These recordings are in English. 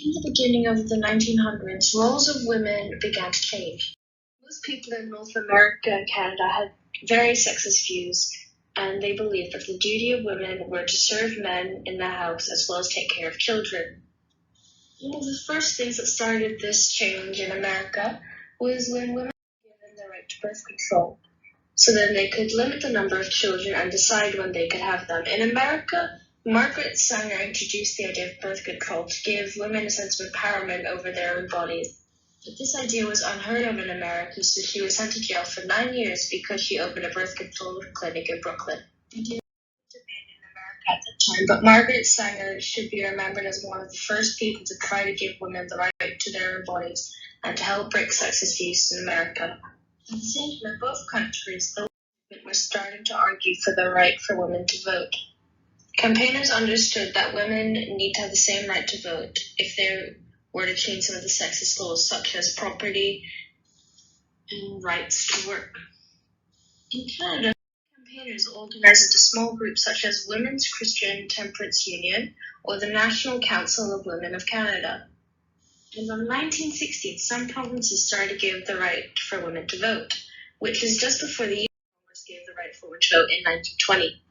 In the beginning of the 1900s, roles of women began to change. Most people in North America and Canada had very sexist views, and they believed that the duty of women were to serve men in the house as well as take care of children. One of the first things that started this change in America was when women were given the right to birth control, so then they could limit the number of children and decide when they could have them. In America, Margaret Sanger introduced the idea of birth control to give women a sense of empowerment over their own bodies. But this idea was unheard of in America, so she was sent to jail for 9 years because she opened a birth control clinic in Brooklyn. The idea was debated in America at the time, but Margaret Sanger should be remembered as one of the first people to try to give women the right to their own bodies and to help break sexist views in America. At the same time, in both countries, the movement was starting to argue for the right for women to vote. Campaigners understood that women need to have the same right to vote if they were to change some of the sexist laws, such as property and rights to work. In Canada, campaigners organized into small groups such as Women's Christian Temperance Union or the National Council of Women of Canada. In the 1960s, some provinces started to give the right for women to vote, which is just before the US Congress gave the right for women to vote in 1920.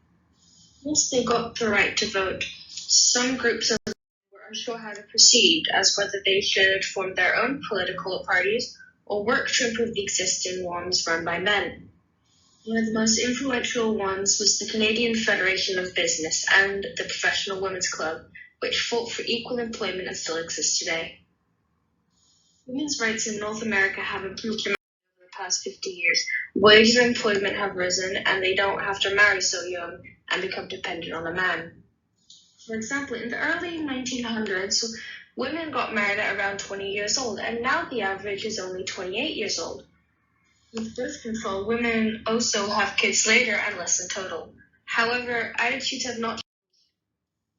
Once they got the right to vote, some groups of women were unsure how to proceed, as whether they should form their own political parties or work to improve the existing ones run by men. One of the most influential ones was the Canadian Federation of Business and the Professional Women's Club, which fought for equal employment and still exists today. Women's rights in North America have improved dramatically over the past 50 years. Wages of employment have risen, and they don't have to marry so young and become dependent on a man. For example, in the early 1900s, women got married at around 20 years old, and now the average is only 28 years old. With birth control, women also have kids later and less in total. However, attitudes have not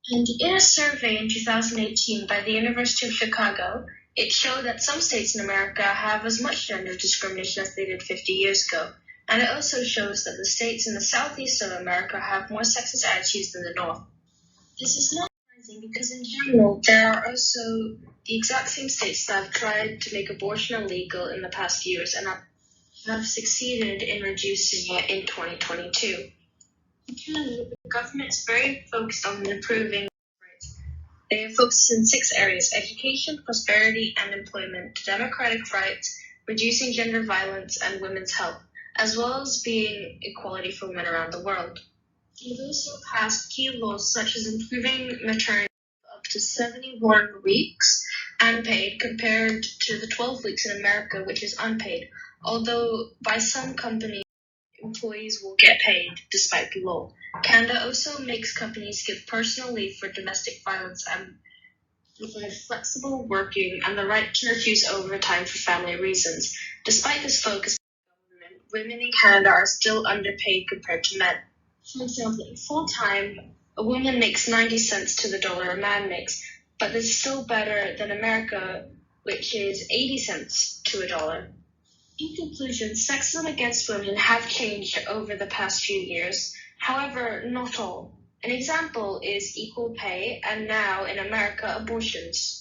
changed. And in a survey in 2018 by the University of Chicago, it showed that some states in America have as much gender discrimination as they did 50 years ago. And it also shows that the states in the southeast of America have more sexist attitudes than the north. This is not surprising because in general, there are also the exact same states that have tried to make abortion illegal in the past years and have succeeded in reducing it in 2022. In Canada, the government is very focused on improving rights. They are focused in 6 areas: education, prosperity, and employment, democratic rights, reducing gender violence, and women's health, as well as being equality for women around the world. They've also passed key laws such as improving maternity up to 71 weeks and paid compared to the 12 weeks in America, which is unpaid, although by some companies, employees will get paid despite the law. Canada also makes companies give personal leave for domestic violence and provide flexible working and the right to refuse overtime for family reasons. Despite this focus on government, women in Canada are still underpaid compared to men. For example, in full-time, a woman makes 90 cents to the dollar a man makes, but this is still better than America, which is 80 cents to a dollar. In conclusion, sexism against women have changed over the past few years. However, not all. An example is equal pay, and now in America, abortions.